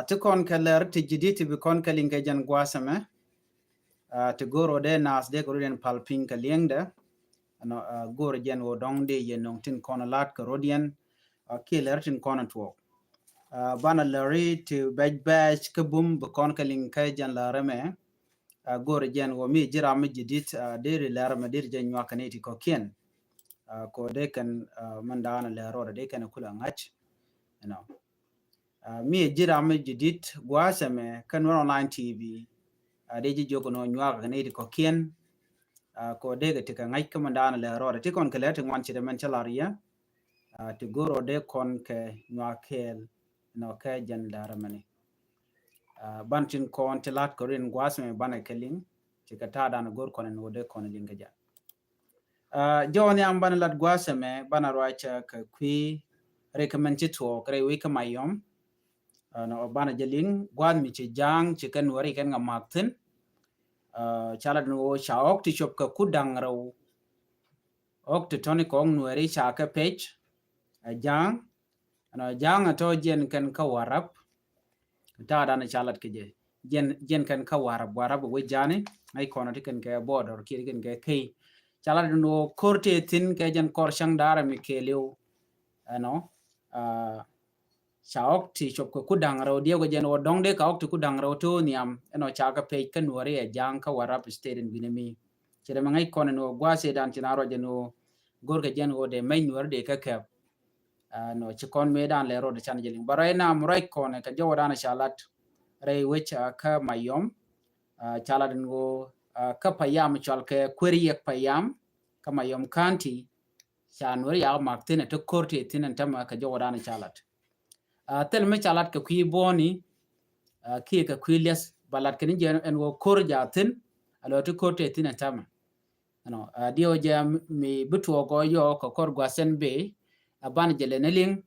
تكون كالر تجدي تبكون كالينك جن قواسمه تقولوا ده ناس ده كرودين بالبين كالينك ده أنا قول جن ودون دي ينون تين كونالات كرودين كيلر تين كوناتو bana lari to baj kabum bukon kalin kajan larame gore jen wo mi jira mi jidit deri larame deri jen nywa kaneti ko kien ko de kan mandana laro de kan kula ngach you know mi jira mi jidit gwasame kan online tv de ji jogo no nywa kaneti ko kien ko de ga tika ngai ka mandana laro de kon kale to ngwan chide men chalaria to goro de kon ke nywa kel no ka jan laramani bantin kon telat korin gwasme bana kelin tikata dan gor konen wode konen lingaja joni am bana lat gwasme bana roacha ka kwi recommend to kare wi ka mayom no bana jelin gwan mi ci jang ci kan wari kan ngamaktin chala no shaok ti chop ka kudang raw ok to toni kong nuari cha ka page jang no jang to jen kan ka warap ta dan chalat ke je jen kan ka warab we jani ai kono tiken ke border kirken ke kai chala no korte tin ke jen kor shang dara mi keleu ano chaok ti chop ko kudang ro dio go jen o dong de ka ok ti kudang ro to niam eno cha ka pe kan wore e jang ka warab state in binemi chere mangai kono no gwase dan tinaro jen no gorga jen o de main wor de ka ke no chikon me dan le ro de chan jeling barai na murai kono ka jo dan chalat ray which ka mayom chala dingo ka payam chal ke query yak payam ka mayom county chanwar ya maktin to korte tinan tama ka jowadana chalat tel me chalat ka kwi boni ki ka kwiles balat ken je en wo kor jatin alo to korte tinan tama no dio je mi buto go yo ko kor gwasen be ban jele neling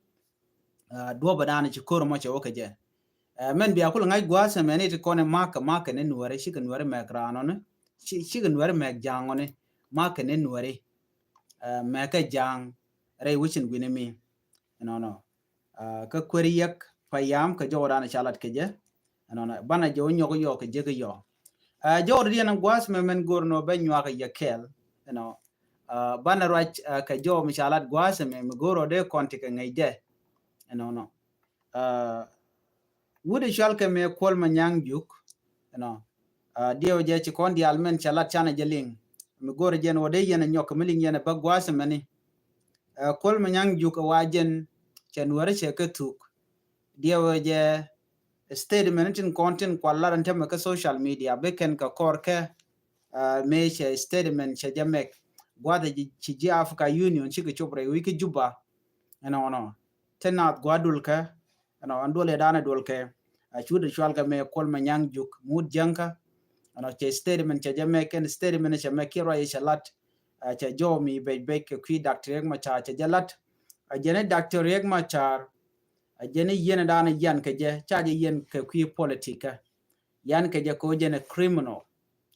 do badana ci kor mo che o ka je men biya kul ngai gwa se meni to kone maka ne nuare shi kan nuare me krano ne shi kan nuare me jango ne maka ne nuare me ka jang re wichin gwine mi no ka kweri yak payam ka jora na chalat ke je no bana jo nyogo yo ke je yo jor di na gwa se men gorno be nywa ka yakel no bana rach ka jo mi chalat gwa se me goro de konti ka ngai de no Woody shalke me kwal manyang juk, dio je ci kon di almen chalat chana jeling. Me gore jen wade yen nyok miling yen bagwas mani. Kwal manyang juk wajen chen wari che ketuk. Dio je statement in content kwa larante me ka social media beken ka korke me che statement che jamek. Gwada ci ji Africa Union chike chopre wiki juba. No. Tenat gwadulka. Andole dana dolke. Chude chwalga me kol manyang juk mud janka che statement che jame ken statement che me kiro ye shalat che jomi be ke kwi doctor yek macha che jalat jene doctor yek macha jene yen dana yan ke je cha je yen ke kwi politika yan ke je ko jene criminal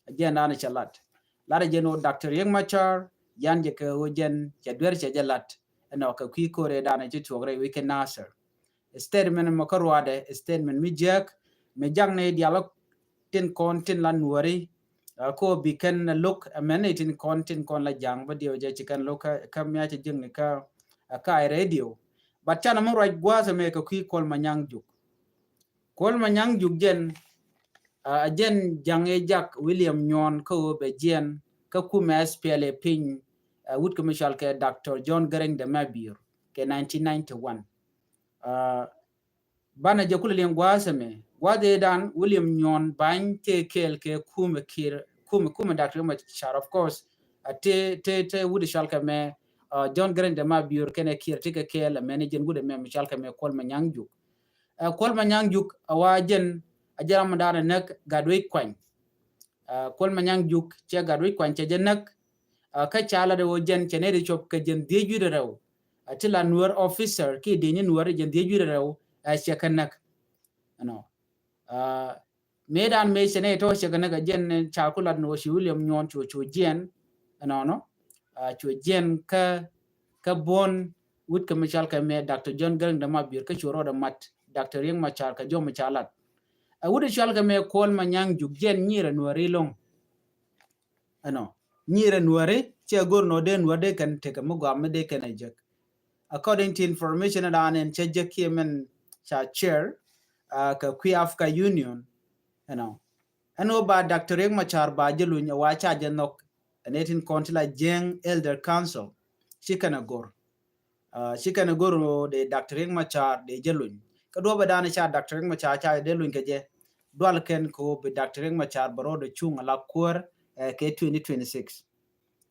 jene dana shalat lara jeno doctor yek macha yan je ke o jen che dwer che jalat no ke kwi kore dana che chogre we ken nasser statement makarwade statement mi jek me jang ne dialog tin content lan wari ko bi ken look amene tin content kon la jang ba dio je kan look ka mya che jing ka radio but chana mo right gwa se me ko ki kol manyang juk jen jen jang e jak William Nyon ko be jen ka ku mes pele pin wut commercial ke Dr. John Garang de Mabir ke 1991 bana je kula len gwasame wade dan William Nyon ban ke kel ke kuma Dr. Machar of course te wudi shalka me John Grant de Mabur kene kir tike kel manager gude me shalka me kol manyangjuk kol manyangjuk awajen ajaram dana nek gadwe kwan kol manyangjuk che gadwe kwan che jenak ka chala de wojen chene de chop ke jen de jude rew atila nuer officer ki de nuer jen de jude rew shekanak medan me sene to shekanak jen chakula no shi William Nyon cho jen cho jen ka bon wut ka mishal ka me Dr. John Garang da mabir ka choro da mat Dr. Riek Machar ka jom chalat wudu chal ka me kol manyang juk jen nyira nuari long ano nyira nuari che gor no den wade kan te ka mugo me de kan ajak according to information adan en che jek yemen cha chair ka Kwi Africa Union ano ba Dr. Riek Machar ba jelu nya wa cha janok anetin kontila jeng elder council shikana gor de Dr. Riek Machar de jelu ka do ba dana cha Dr. Riek Machar cha de lu ke je dwal ken ko be Dr. Riek Machar baro de chung la kur ke 2026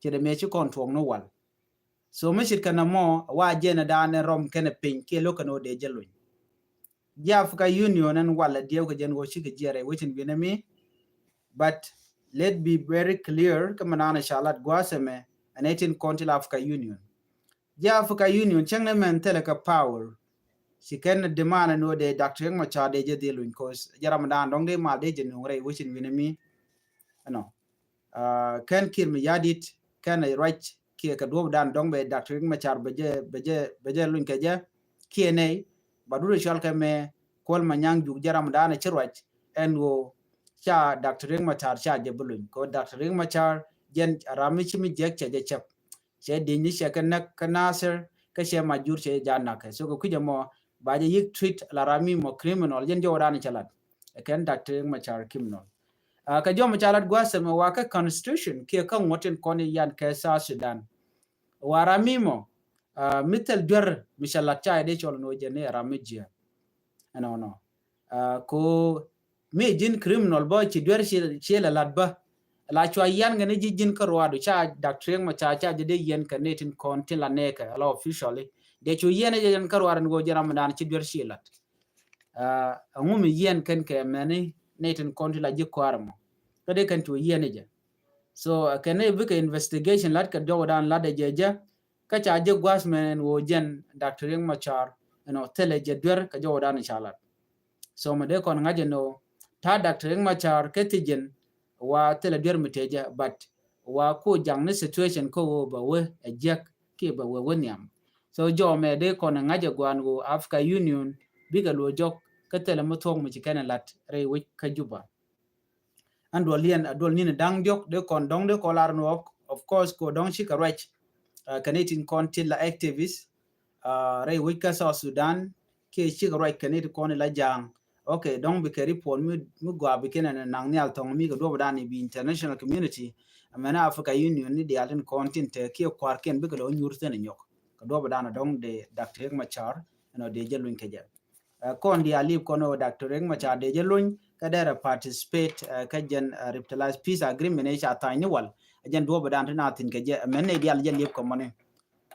ke de me chi kontong no wal so me shit kana mo wa jena dana rom ken pin ke lo kano de jelu ya Africa Union and wala dio ke jen go shi ke jere wichin binami but let's be very clear kamanana shalat gwaseme an 18 country Africa Union ja Africa Union changne men teleka power she can demand no de Dr. Machar de jedilu cause jaramadan dong de mal de jenu re wichin winami no kan kir mi yadit kan right ki ka do dan dong be Dr. Machar beje lun keje kne baduru shal ka me kol manyang ju jaramadan chirwach and wo cha Dr. Riek Machar cha jebulun ko Dr. Riek Machar jen rami chimi jek che chep che dinni she kanak kanaser ka she majur che janaka so ko kujamo ba je yik treat la rami mo criminal jen jo ran chalat ken Dr. Riek Machar criminal ka jo machalat gwasem wa ka constitution ki ka ngoten koni yan ka sa Sudan wa rami mo mitel dwer mishalat cha de chol no jene rami jia no ko me jin criminal boy ci dwer ci la ladba la chwa yan ngane ji jin karwado cha Dr. Riek Machar cha de yen ka netin kontin la neka la officially de chu yen je yen karwado ngo jaram dan ci dwer ci lat ngum yen ken ke mani netin kontin la ji kwarmo ka de kan chu yen je so kan e buka investigation lat ka do dan la de jeja ka cha je gwasmen wo jen Dr. Riek Machar tele je dwer ka jo dan chalat so me de kon ngaje no ta Dr. Riek Machar ketijen wa tele der miteja but wa ko jang ne situation ko ba we ejek ke ba we wonyam so jo me de kon ngaje gwan go Africa Union biga lo jok ka tele mo thong mi kana lat re wi ka juba and dol ni dang jok de kon dong de ko lar no of course ko dong shi ka right Canadian contil la activist re wi ka South Sudan ke shi ka right Canadian kon la jang okay don't be carry pol mi go abikena na nang nyal tong mi go do dani bi international community amana Africa Union ni dial in content ke kwarken bi go nyurten nyok ko do dana dong de Dr. Riek Machar de jelun ke ja kon dia lip kono Dr. Riek Machar de jelun ka dara participate ka jen revitalize peace agreement e cha tiny wal jen do dana na tin ke ja men ne dial jel lip ko mane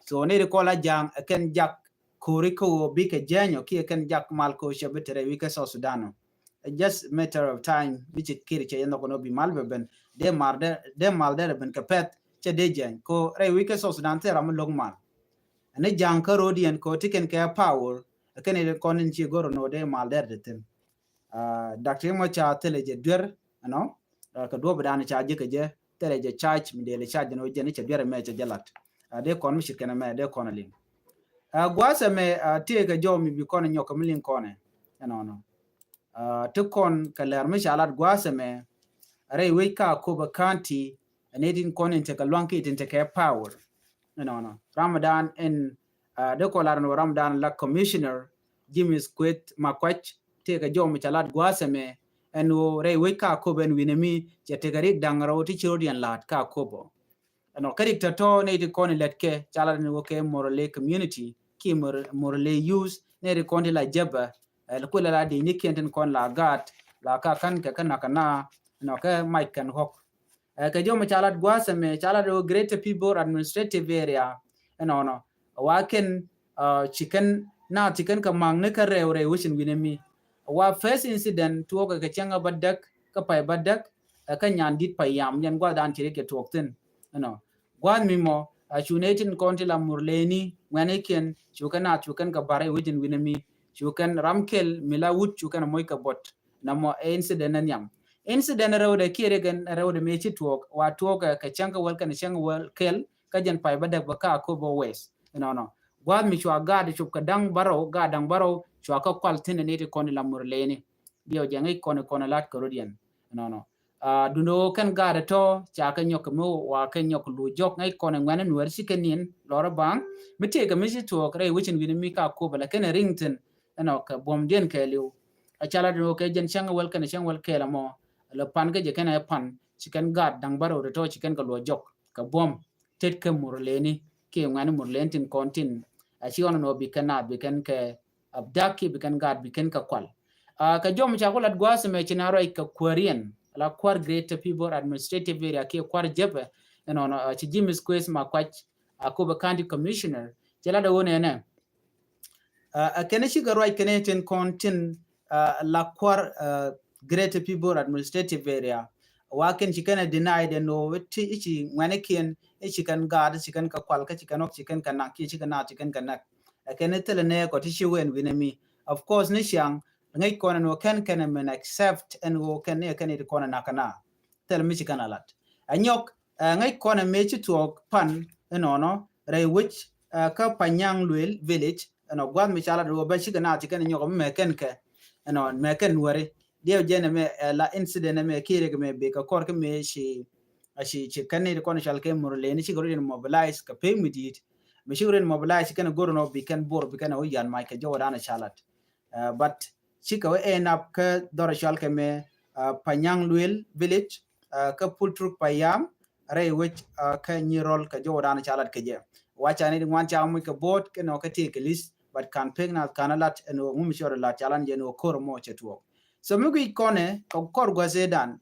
so ne ko la jang ken jak Kuriko bika janyo kia kan jak malko shabetere wika South Sudan. Just matter of time which it kiri che yendo kono bi malbe ben de malde ben kapet che de jan ko re wika South Sudan te ram long mal. Ne jang ka rodian ko tiken ka power ken e konin chi goro no de malde de ten. Dr. Machar tele je dwer ka do badana cha je ke je tele je charge mi de le charge no je ne che dwer me che jalat. De kon mi shikena me de konalin. Gwasa me tie ka jomi bi kono nyoka milin kone to kon kalar me shalat gwasa me re we ka Kuba County anedin konin te ka lwanki tin te ka power Ramadan in de ko lar no Ramadan la commissioner Jimmy Squid Makwach te ka jomi shalat gwasa me eno re we ka Kuba en winemi je te ka rik dangaro ti chodian lat ka Kuba karik ta to ne de konin letke shalat ni woke morale community ki morale use ne de kondi la jaba ko la de ni kenten kon la gat la ka kan ka kana ka mic kan hok ka jo ma chalat gwasa me chalat do greater people administrative area waken chicken ka mang ne ka rew wishin winemi wa first incident to ka changa badak ka pai badak ka nyan dit payam nyan gwa dan tire ke tokten gwan mimo chunetin konti la murleni nganiken chukan ka bare within winami chukan ramkel milawut chukan moy ka bot namo incident nyam incident rawde kiregen rawde mechi tuok wa tuok ka changa wal kan changa wal kel ka jan pai badak baka ko bo west gwan mi chwa gad chup ka dang baro chwa ka kwal tin ne te kon la murleni dio jangi kon lat Caribbean no duno kan ga to cha ka nyok mo wa ka nyok lu jok ngai kon ngwan nuer sikenin lora bang mite ga misi to kre wichin wini mi ka ko bala ken rington no ka bom den ke liu a chala do ke jen chang wel kan chang wel ke la mo le pan ke je kan e pan chicken gad dang baro to chicken ka lu jok ka bom tet ke murleni ke ngwan murlentin kontin a chi ono no bi kan ke abdaki bi kan gad bi kan ka kwal ka jom cha ko lat gwas me chinaro ka kwarian la kwar greater people administrative area ke kwar jebe no chi James Quest ma kwach ko county commissioner jela da wona ne kene shi garwai kene ten kontin la kwar greater people administrative area waken chi kana denied no ti ichi ngwaneken ichi kan gad chi kan ka kwal ka chi kan ok chi kan na ki chi kan na chi kan na kene tele ne ko ti shi wen winemi of course ni shang ngai kona no kan men accept and wo kan ne kan it kona nakana tel mi kana lat anyok ngai kona me chi tuok pan no re which ka panyang luel village no gwad mi chala do ba chi kana ti kan nyok me kan ke no me kan wore dio jene me la incident me kire me be ka kor ke me shi kan ne kona shal ke murle ni chi goro mobilize ka pay midit mi shi mobilize kan goro no be kan bor be kan o yan mai ka jawdana chalat but chika we end up ka dora shal ke me panyang luel village ka pultruk payam re which ka nyirol ka jawdana chalat ke je wacha ni wan cha mu ka bot ke no ka ti ke list but kan peg na kanalat no mum shor la chalan je no kor mo chetwo so mu gi kone ka kor gwazedan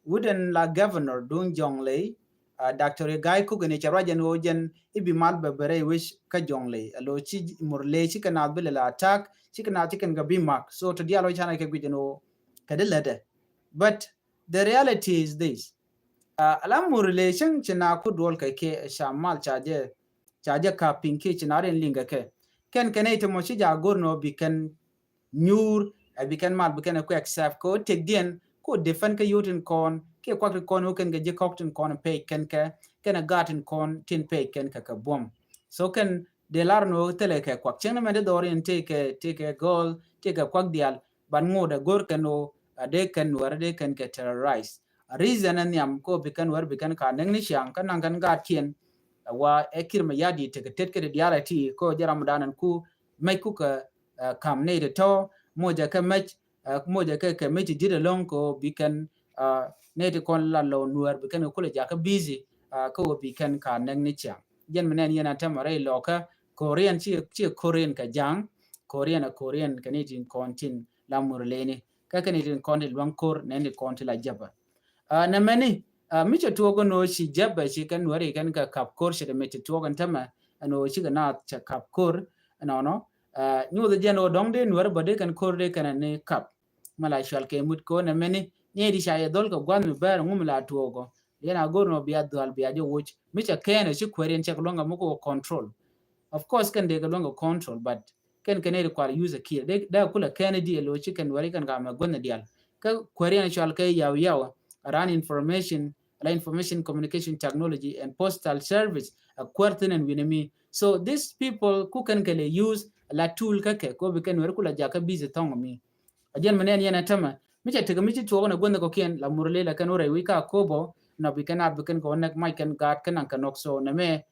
wooden la governor dung jonglei Dr. Guy Kugani charaja no jen ibi mal bebere wish ka jonglei lo chi murle chi kana bile la attack chicken ga be mark so to dialo chana ke gujeno kadilade but the reality is this alam relation china ku dol ke shamal chaje ka pinki chinaren linga ke ken kenete mo chi jagor no biken nyur biken mal biken ku accept ko tek dien ko defend ke yutin kon ke kwak kon ken ge koktin kon pe ken a gatin kon tin pe ken ka bom so ken de lar no tele ke kwak chen me de dorin take a goal take a kwak dial ban ngoda gor kano de kan war de kan ke terrorize reason an yam ko bikan war bikan ka nang ni shang kan nang kan ga tien wa ekir me yadi te tet ke diality ko jaram danan ku mai ku ka kam ne de to moja ka match moja ka match jira long ko bikan ne de kon la lo nuar bikan ko le ja ka busy ko bikan ka nang ni chang yen menen yana tamare loka Korean chi Korean ka jang Korean Canadian kontin la murlene ka Canadian kontin wankor nende kontin la jaba na mani micha tuogo no shi jaba shi kan wari kan ka kapkor shi da micha tuogo tama no shi ga na cha kapkor no nyu the jeno dongde nwar bade kan korde kan ne kap mala shal ke mut ko na mani ne di sha dol ko gwan ber ngumla tuogo yana gorno biya dal biya jo wuch micha kene shi Korean cha longa muko control. Of course, can they longer control, but can require user key. They kula Kennedy lo chicken wari kan gama gonna dial. Ka query na shal kay yaw around information communication technology and postal service a quartin and winami. So these people who can use la tool kake ko bi kan wari kula jaka busy tongo mi. Ajen manen yana tama micha tiga michi tuwa na gwanda ko kien la murle la kan ora wika kobo na bi kan ko nak mai kan gat kan nok so na me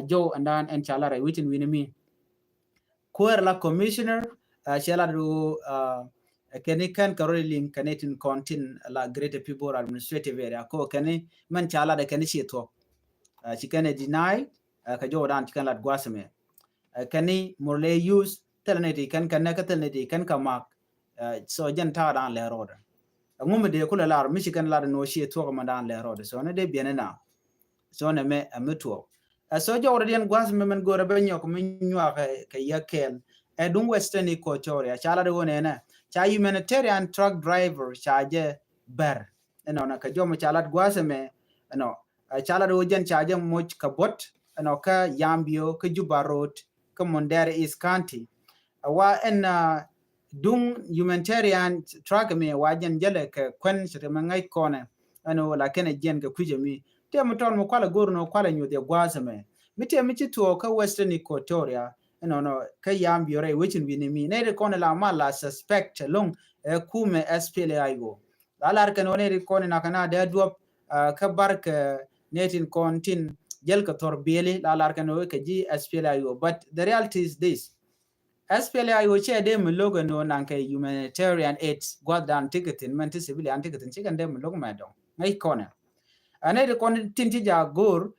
Joe and Dan and Chalara within Winami. Quer la commissioner, Chala do Kenikan Caroline Canadian Contin la Greater People Administrative Area. Ko Kenny Man Chala the Kenishi talk. She can deny Kajo Dan Chikan Lat Guasame. Kenny Morley use Telenity can Nakatanity can come mark so Gentile dan le roda. A woman de Kula Lar, Michigan Lad no she talk Madan le roda. So on a day bienna. So on a mutual. So Jordan gwas memen gore benyo ko minwa ka yakel e dum western equatoria chala de wonena cha humanitarian truck driver chaje ber na ka jomo chala gwas me no chala de wojen chaje moch ka bot no ka yambio ka Juba Road ka Mondere East County wa dum humanitarian truck me wajen jele ka kwen sire mangai kone la kene jen ka kujemi te muton mo kwala gorno kwala nyu de gwasame mite michi tuo ka western equatoria no ka yam biore wichin winimi ne de kon la mala suspect long kume SPLA-IO lalar kan one de kon na kana de duop ka bark netin kontin jel ka torbele lalar kan o ka ji SPLA-IO but the reality is this SPLA-IO che de mlogo no nanke humanitarian aids gwadan ticketing menti civilian ticketing chicken de mlogo madong ngai kone ane de kon tinti ja gor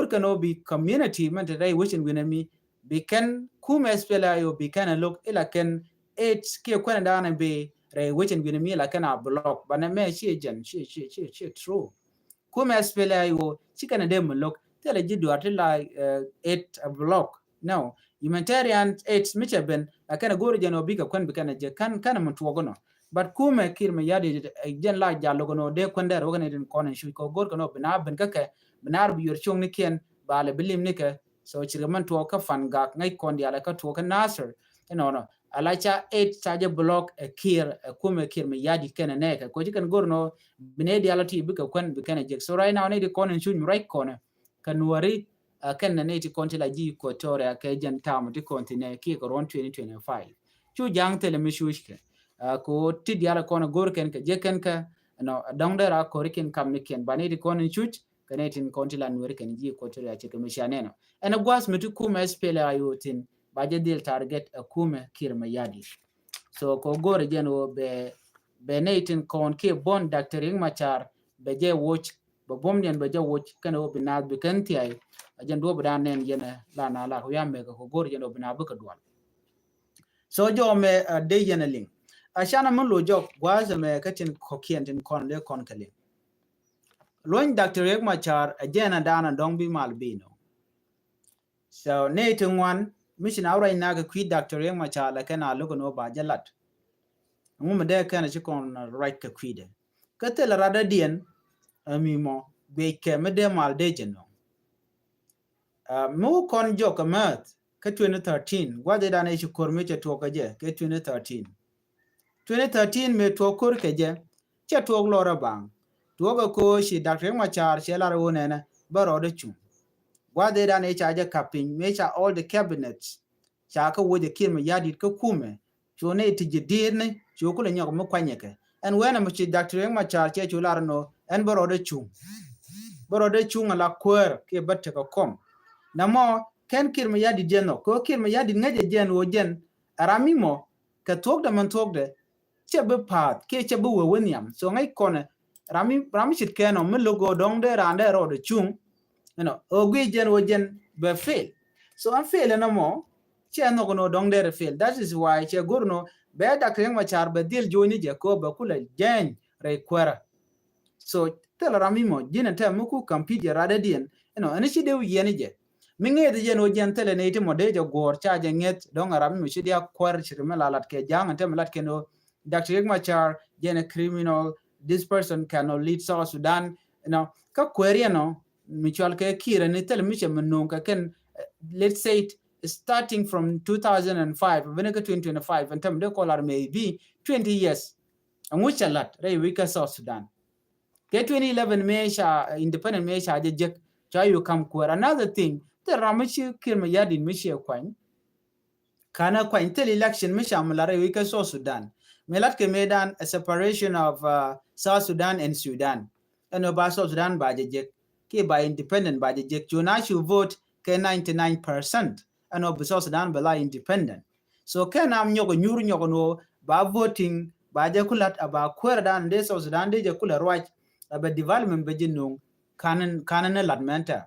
kano bi community menti dai wichin winami bi ken kume SPLA-IO bi ken look ila ken aids ke kwen dana be re wichin winami la ken a block bana me chi jen chi true kume SPLA-IO chicken de mlog tele jidu atila eight block no humanitarian aids miche ben akana goro jeno bika kwen bikana je kan mtuogono but kume kirme yadi jen la jalogono de kwender wogane den konen shu ko gor kono bina ben kake binar bi yor chung niken bale bilim nike so chirman to ka fan gak ngai kondi ala ka to ka nasir no alacha aids taje block a kir kume kirme yadi kene neka ko jikan gorno bine di alati bika kwen bikana je so right now ne de konen shu right corner kanwari kan na neti konti la ji ko tore ka jan tam ti konti ne ki ko ron 2025 chu jang tele mishushke ko ti diala kono gorken ka jeken ka no dongdera ko rikin kam niken baneti kono chuch kanetin konti la nweri kan ji ko tore ka mishaneno ena gwas mitu kuma SPLA-IO tin baje dil target kuma kirma yadi so ko gore jeno be netin kon ke bon Dr. Machar be je watch ba bomnien be je watch kana binad be kanti ay ajan do bada nen yena lana la ko yamme ko gor jeno bina buka dual so jo me de yena ling ashana mun lo jok gwaza me katin kokien tin kon le kon kale loin Dr. Riek Machar ajena dana dong bi malbino so ne tin wan mission awra ina ga kwi Dr. Riek Machar la kana lugo no ba jalat ngum de kana ci kon right ka kwi de katel rada dien amimo be ke me de mal de jeno mu kon joka mat ka 2013 gwade da ne shi korme ce to kaje ke 2013 me to kor kaje ce to lora bang to ga ko shi Dr. Machar she la ro ne na baro da chu gwade da ne cha je kapin me cha all the cabinets cha ka wo de kin me yadi ka kume to ne ti jidir ne cho ko le nyako mo kwanye ke and when am shi Dr. Machar che chu la no en baro da chu la kwer ke batte ka kom namo ken kirma yadi jeno ko kirma yadi ngaje jen wo jen aramimo ka tok da man tok de chebe pat ke chebe wo woniam so ngai kone rami chit keno me logo dong de rande ro de chung ogui jen wo jen be fail so am fail namo che no no dong de fail that is why che gurno be da kren Machar be dil joni je ko be kula jen re kwera so tel ramimo jina ta muku kampije rada dien ani chi de yeni je minge de jeno jentele ne iti modejo gor chaje nget don arami mi chidia kwar chirme lalat ke jang ante malat ke no Dr. Riek Machar jene criminal this person cannot lead South Sudan ka query mutual ke kire ni tel mi chemno ka ken let's say starting from 2005 when ka 2025 and de color maybe 20 years angucha lat re wika South Sudan ke 2011 mesha independent mesha je cha you come query another thing the ramichi kirma yadin mishi kwany kana kwany tel election misha mulare wika South Sudan melat ke medan a separation of South Sudan and Sudan and ba South Sudan ba je ke by independent ba je jona should vote ke 99% and of South Sudan ba independent so can am nyogo nyuru nyogo no ba voting ba je kulat aba kwerdan de South Sudan de je kula right aba development be jinung kanan ladmenta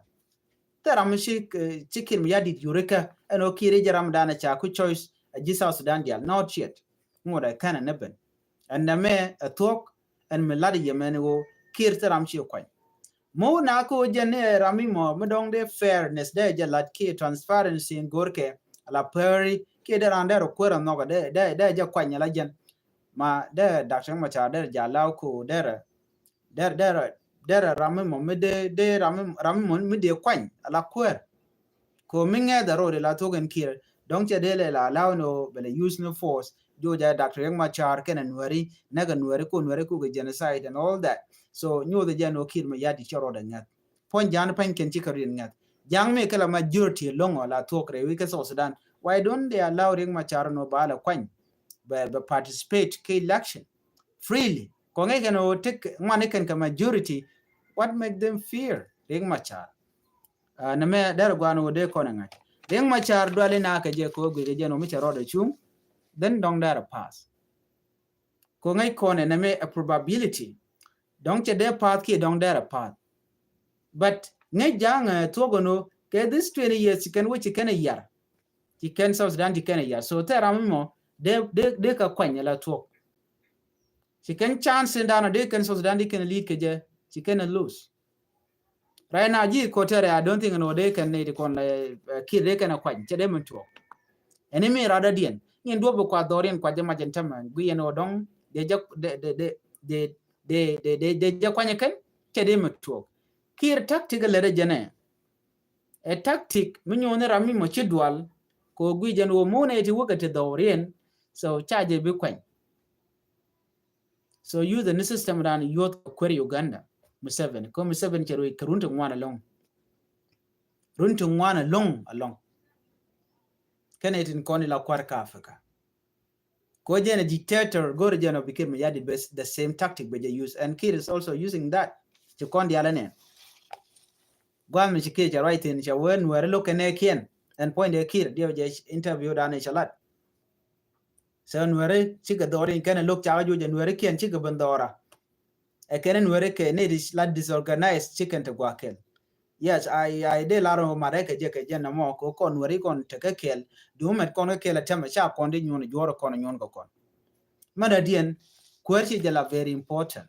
teramishi chicken yadi yureka and okiri jaram dana cha ku choice a South Sudan dial not yet ngoda kana neben and me a talk and meladi yemeno kir teramshi kwai mo na ko jene ramimo medong de fairness de jalat ki transparency gorke la peri ki de randero kwera noga de ja kwanya la jen ma de Dr. Machar de jalaw ko der ramimo de ramimo mide kwany ala kwer ko minge da rode la togen kir donc che dele la lawno bele use no force joja Dr. Machar kenen wari naga nwari ko genocide and all that so nyo the jano kir ma yadi choro da ngat pon jan pan ken chikarin ngat jang me kala majority longo la tokre we ka South Sudan why don't they allow Riek Machar no bala kwany but participate in election freely? Konge can take money can majority. What make them fear Riek Machar? Na me dar gwano de konanga. Riek Machar dwale na ka je ko gwe je no mi charo de chung then dong dar pass. Konge kone na me a probability. Dong che de path ki dong dar path. But ngai jang togono ke this 20 years can which can a year. He can South Sudan can a year. So teramimo de ka kwanya la talk. She can chance in down a day can South Sudan can lead ke she can lose. Right now, ji kotere I don't think no they can need kon kid they can kwanya che dem talk. Enemy rather dien. Yin do bo kwa dorian kwa jama jentama gwi no dong de kwanya kan che dem talk. Kir tactical lere jene. A tactic minyone rami mo chidwal ko gwijen wo mone ti wakati dawrien so charge bi kwen. So use the system ran youth query Uganda Museveni ko Museveni chero karuntu ngwana long runtu ngwana long along kanetin koni la kwarka Africa ko jena dictator gore jena became yadi best the same tactic but they use and Kir is also using that to kondi alane gwam chike ja right in cha wen were look ne kien and point the Kir dio je interview dane chalat so nwere chika dori kana look cha ju je nwere kien chika bandora e kana nwere ke ne dis la disorganized chicken to gwakel. Yes, I de laro mareke je ke jena mo ko kon nwere kon te ke kel du met kon ke la tema cha kon de nyon joro kon nyon ko kon mana dien kwerchi de la very important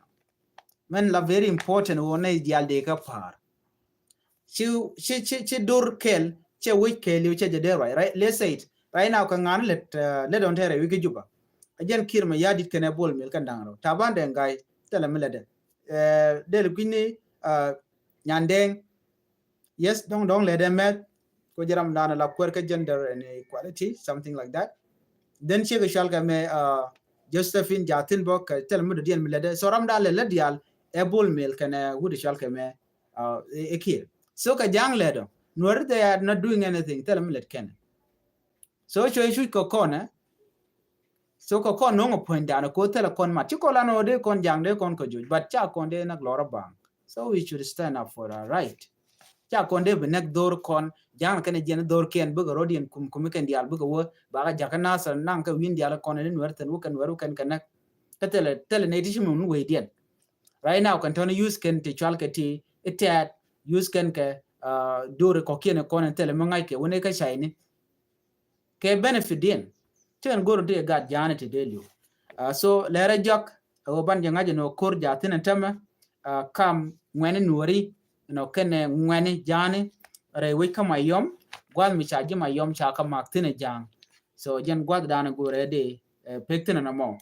men la very important wona ideal de ka par chi dur kel che we kel you che de right let's say it right now ka ngan let don't tere wi juba ajen Kir ma yadit kene bol mil kan dangro taban de ngai tele milade de gwini nyandeng yes don't let them met ko jaram dana la kwer ka gender and equality something like that then che ga shal ka me Josephine Jatin bok tele mu de dien milade so ram dale le dial e bol mil kan wudi shal ka me Kir so ka jang ledo nor they are not doing anything tele milet ken so should ko kona so ko kon no point down ko tele kon ma ti ko la no de kon jang de kon ko juj but cha kon de nak lora bang so we should stand up for our right cha kon de be nak dor kon jang kan jen dor ken bu rodien kum ken dial bu wo ba ga jakana sa nang ka win dial kon ne werten wo kan kan ka tele ne ti mun we dien right now kan ton use ken ti chal ke ti itat use ken ke dor ko ken kon tele mangai ke wone ka shaini ke benefit dien ten goro de gat jana te delu so lere jok o ban janga no kor jatin tama kam ngwene nuori no kene ngwene jani re we kama yom gwal mi chaji ma yom cha ka maktine jang so jen gwal dana gore de pektina na mo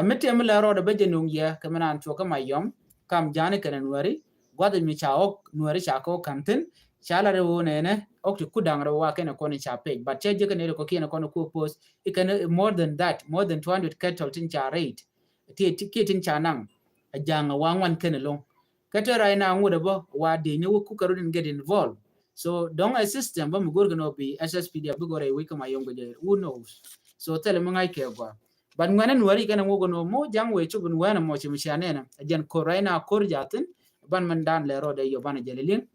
mitem le ro de beje nung ye kamana to kama yom kam jani kene nuori gwal mi cha ok nuori cha ko kantin chala re wone ne ok kudang re wa kene koni cha page but cheje kene ko kene kono ko post it can more than 200 cattle tin cha rate ti tin cha nang a janga wangwan kene long kata right now ngode bo wa de ne ku karudin get involved so don't a system ba mu gorgano bi SSPD abu gore we kama yongo je who knows so tele mo ngai ke gwa but ngwana nwari kana ngogono mo jang we chubun wana mo chimshane na ajan ko right now kor jatin ban man dan le ro de yo ban jelelin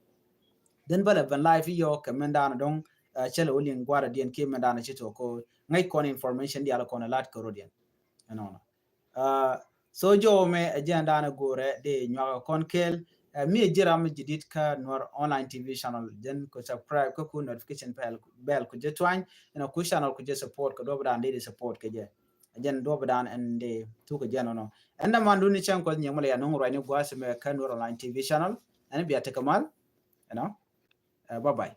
den bala ban live yo kamanda dong chele olin gwara dien ke mandana chito ko ngai kon information dia la kon lat ko rodien no so jo me agenda na gore de nywa kon kel mi jiram jidit ka nor online tv channel den ko subscribe ko notification bell ko jetwan ku channel ko je support ko do bdan de support ke je ajen do bdan and tu ko jeno no enda mandu ni chan ko nyamale ya no rani gwase me ka nor online tv channel and bi atakamal bye bye.